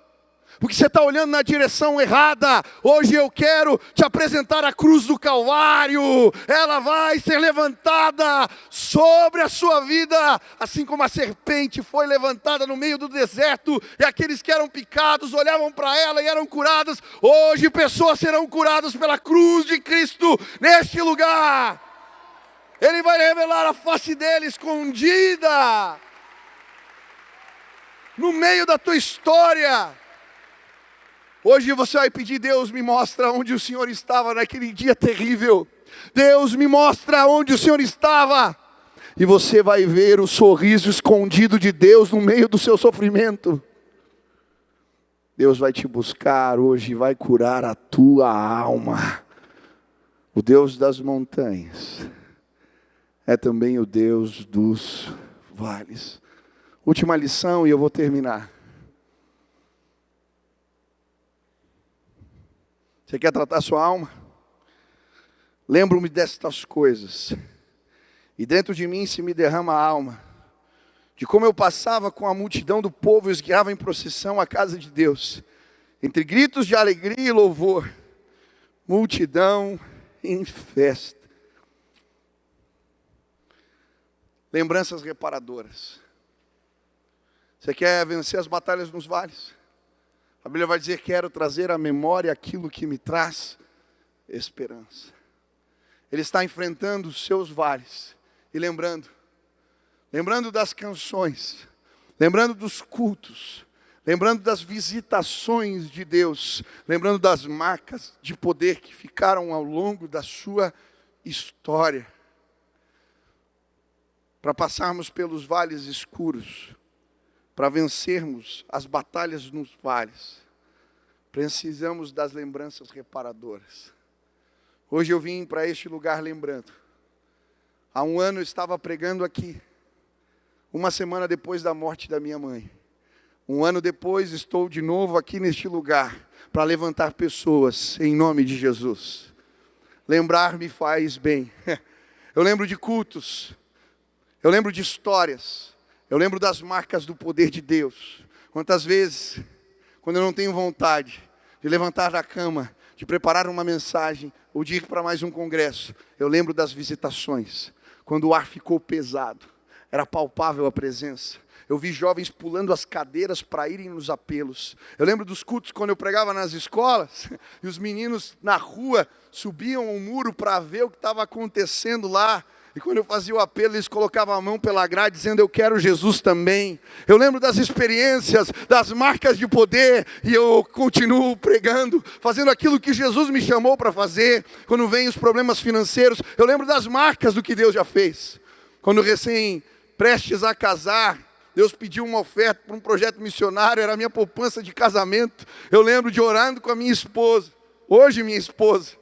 Porque você está olhando na direção errada. Hoje eu quero te apresentar a cruz do Calvário. Ela vai ser levantada sobre a sua vida. Assim como a serpente foi levantada no meio do deserto. E aqueles que eram picados olhavam para ela e eram curados. Hoje pessoas serão curadas pela cruz de Cristo neste lugar. Ele vai revelar a face dele escondida. No meio da tua história. Hoje você vai pedir, Deus me mostra onde o Senhor estava naquele dia terrível. Deus me mostra onde o Senhor estava. E você vai ver o sorriso escondido de Deus no meio do seu sofrimento. Deus vai te buscar hoje e vai curar a tua alma. O Deus das montanhas é também o Deus dos vales. Última lição e eu vou terminar. Você quer tratar sua alma? Lembro-me destas coisas. E dentro de mim se me derrama a alma. De como eu passava com a multidão do povo e os guiava em procissão à casa de Deus. Entre gritos de alegria e louvor. Multidão em festa. lembranças reparadoras. Você quer vencer as batalhas nos vales? A Bíblia vai dizer: quero trazer à memória aquilo que me traz esperança. Ele está enfrentando os seus vales e lembrando das canções, lembrando dos cultos, lembrando das visitações de Deus, lembrando das marcas de poder que ficaram ao longo da sua história. Para passarmos pelos vales escuros, para vencermos as batalhas nos vales, precisamos das lembranças reparadoras. Hoje eu vim para este lugar lembrando. Há um ano eu estava pregando aqui, uma semana depois da morte da minha mãe. Um ano depois estou de novo aqui neste lugar, para levantar pessoas em nome de Jesus. Lembrar me faz bem. Eu lembro de cultos, eu lembro de histórias, eu lembro das marcas do poder de Deus. Quantas vezes, quando eu não tenho vontade de levantar da cama, de preparar uma mensagem, ou de ir para mais um congresso, eu lembro das visitações, quando o ar ficou pesado, era palpável a presença. Eu vi jovens pulando as cadeiras para irem nos apelos. Eu lembro dos cultos quando eu pregava nas escolas, e os meninos na rua subiam o muro para ver o que estava acontecendo lá. E quando eu fazia o apelo, eles colocavam a mão pela grade, dizendo: eu quero Jesus também. Eu lembro das experiências, das marcas de poder, e eu continuo pregando, fazendo aquilo que Jesus me chamou para fazer. Quando vem os problemas financeiros, eu lembro das marcas do que Deus já fez. Quando recém prestes a casar, Deus pediu uma oferta para um projeto missionário, era a minha poupança de casamento. Eu lembro de orando com a minha esposa, hoje minha esposa,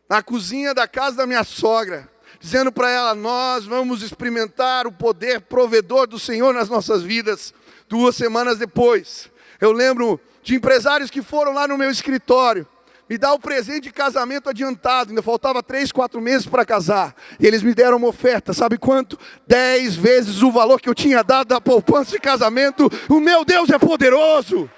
na cozinha da casa da minha sogra, dizendo para ela: nós vamos experimentar o poder provedor do Senhor nas nossas vidas. 2 semanas depois, eu lembro de empresários que foram lá no meu escritório, me dar o presente de casamento adiantado, ainda faltava 3, 4 meses para casar, e eles me deram uma oferta, sabe quanto? 10 vezes o valor que eu tinha dado da poupança de casamento. O meu Deus é poderoso.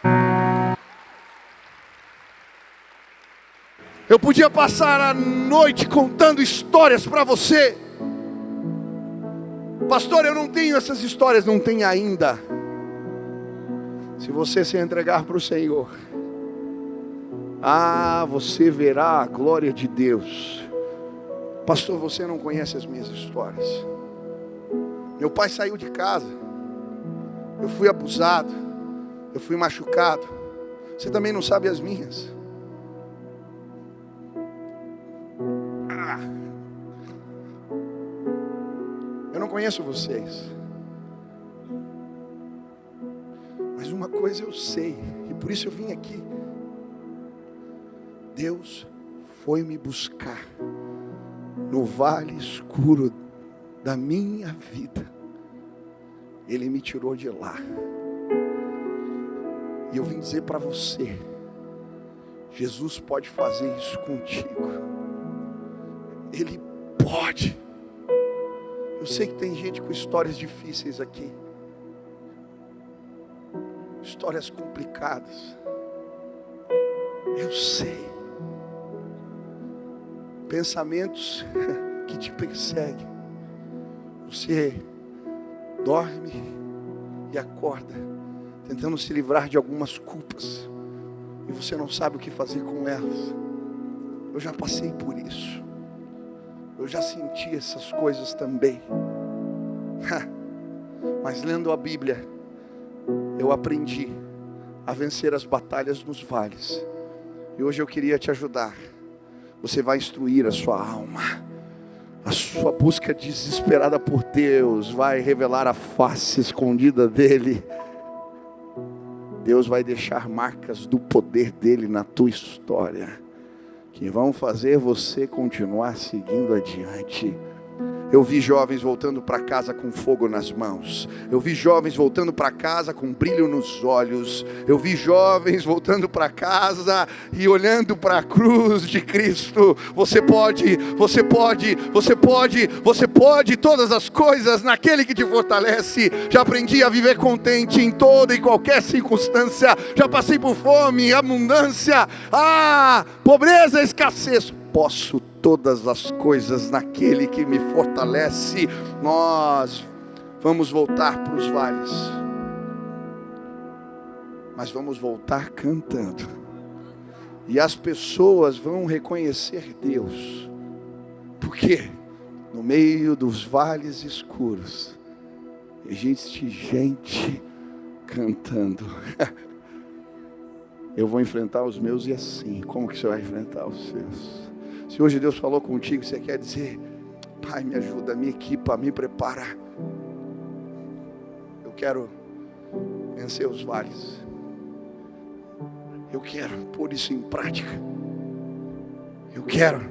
Eu podia passar a noite contando histórias para você. Pastor, eu não tenho essas histórias. Não tem ainda. Se você se entregar para o Senhor, você verá a glória de Deus. Pastor, você não conhece as minhas histórias. Meu pai saiu de casa, eu fui abusado, eu fui machucado. Você também não sabe as minhas. Eu não conheço vocês, mas uma coisa eu sei, e por isso eu vim aqui. Deus foi me buscar no vale escuro da minha vida. Ele me tirou de lá. E eu vim dizer para você: Jesus pode fazer isso contigo. Ele pode. Eu sei que tem gente com histórias difíceis aqui, histórias complicadas. Eu sei. Pensamentos que te perseguem. Você dorme e acorda tentando se livrar de algumas culpas, e você não sabe o que fazer com elas. Eu já passei por isso. Eu já senti essas coisas também. Mas lendo a Bíblia, eu aprendi a vencer as batalhas nos vales. E hoje eu queria te ajudar. Você vai instruir a sua alma. A sua busca desesperada por Deus vai revelar a face escondida dEle. Deus vai deixar marcas do poder dEle na tua história, que vão fazer você continuar seguindo adiante. Eu vi jovens voltando para casa com fogo nas mãos. Eu vi jovens voltando para casa com brilho nos olhos. Eu vi jovens voltando para casa e olhando para a cruz de Cristo. Você pode, você pode, você pode, você pode todas as coisas naquele que te fortalece. Já aprendi a viver contente em toda e qualquer circunstância. Já passei por fome, abundância, pobreza, escassez. Posso todas as coisas naquele que me fortalece. Nós Vamos voltar para os vales, mas vamos voltar cantando. E as pessoas vão reconhecer Deus, porque no meio dos vales escuros existe gente cantando. Eu vou enfrentar os meus e assim. Como que você vai enfrentar os seus? Se hoje Deus falou contigo, você quer dizer: Pai, me ajuda, me equipa, me prepara. Eu quero vencer os vales. Eu quero pôr isso em prática. Eu quero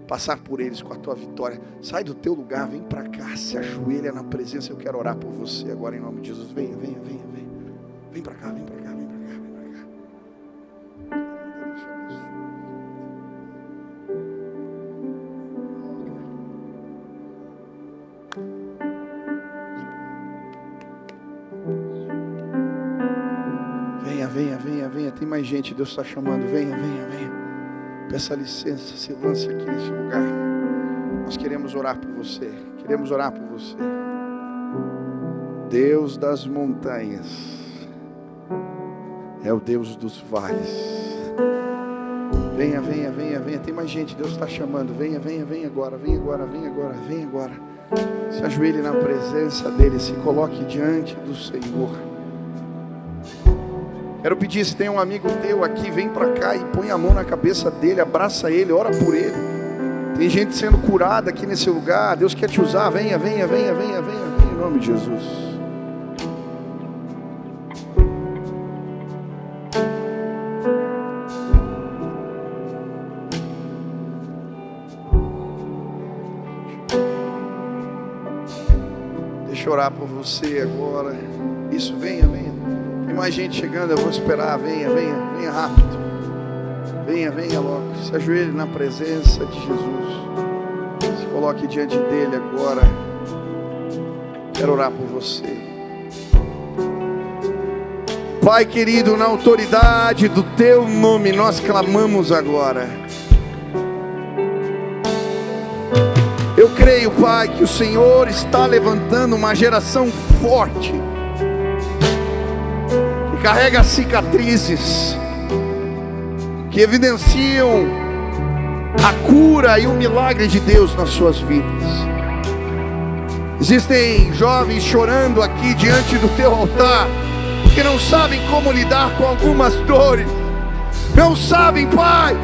passar por eles com a tua vitória. Sai do teu lugar, vem para cá, se ajoelha na presença. Eu quero orar por você agora em nome de Jesus. Venha, venha, venha, venha. Vem para cá, vem para cá, vem para cá, vem para cá. Venha, venha, venha, venha. Tem mais gente, Deus está chamando. Venha, venha, venha. Peça licença, se lance aqui nesse lugar. Nós queremos orar por você. Queremos orar por você. Deus das montanhas é o Deus dos vales. Venha, venha, venha, venha. Tem mais gente, Deus está chamando. Venha, venha, venha agora. Venha agora, venha agora, venha agora. Se ajoelhe na presença dEle. Se coloque diante do Senhor. Quero pedir, se tem um amigo teu aqui, vem para cá e põe a mão na cabeça dele, abraça ele, ora por ele. Tem gente sendo curada aqui nesse lugar. Deus quer te usar. Venha, venha, venha, venha, venha, venha, em nome de Jesus. Deixa eu orar por você agora. Isso, venha, venha. Tem mais gente chegando, eu vou esperar. Venha, venha, venha rápido. Venha, venha logo. Se ajoelhe na presença de Jesus. Se coloque diante dele agora. Quero orar por você. Pai querido, na autoridade do teu nome, nós clamamos agora. Eu creio, Pai, que o Senhor está levantando uma geração forte, carrega cicatrizes que evidenciam a cura e o milagre de Deus nas suas vidas. Existem jovens chorando aqui diante do teu altar, que não sabem como lidar com algumas dores, não sabem, Pai,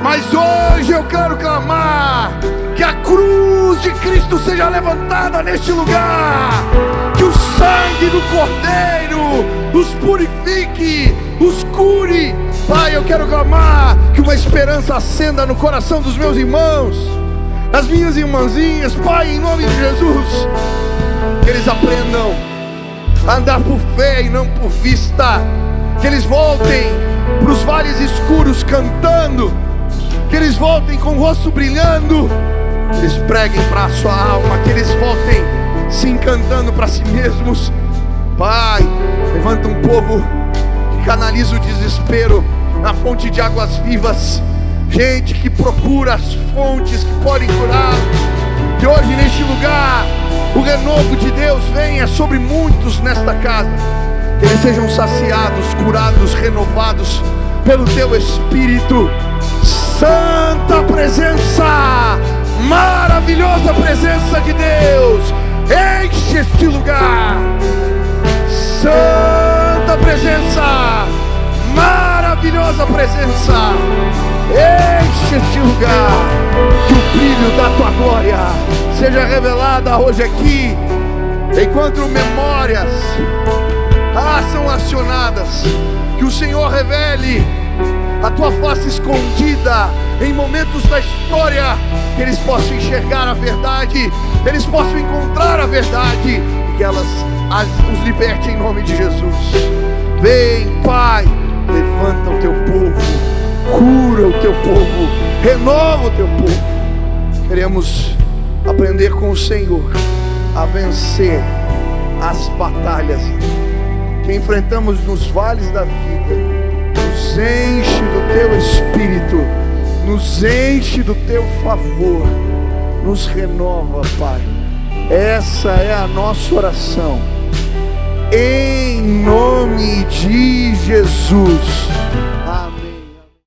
mas hoje eu quero clamar que a cruz de Cristo seja levantada neste lugar, que o sangue do Cordeiro os purifique, os cure. Pai, eu quero clamar que uma esperança acenda no coração dos meus irmãos, das minhas irmãzinhas, Pai, em nome de Jesus, que eles aprendam a andar por fé e não por vista, que eles voltem para os vales escuros cantando, que eles voltem com o rosto brilhando, que eles preguem para a sua alma, que eles voltem se encantando para si mesmos. Pai, levanta um povo que canaliza o desespero na fonte de águas vivas, gente que procura as fontes que podem curar. Que hoje neste lugar o renovo de Deus venha sobre muitos nesta casa, que eles sejam saciados, curados, renovados pelo teu Espírito. Santa presença, maravilhosa presença de Deus, enche este lugar. Santa presença, maravilhosa presença, enche este lugar. Que o brilho da tua glória seja revelada hoje aqui, enquanto memórias são acionadas. Que o Senhor revele a tua face escondida em momentos da história, que eles possam enxergar a verdade, eles possam encontrar a verdade, e que elas os liberte em nome de Jesus. Vem, Pai, levanta o teu povo, cura o teu povo, renova o teu povo. Queremos aprender com o Senhor a vencer as batalhas que enfrentamos nos vales da vida. Nos enche do teu Espírito, nos enche do teu favor, nos renova, Pai, Essa é a nossa oração. Em nome de Jesus.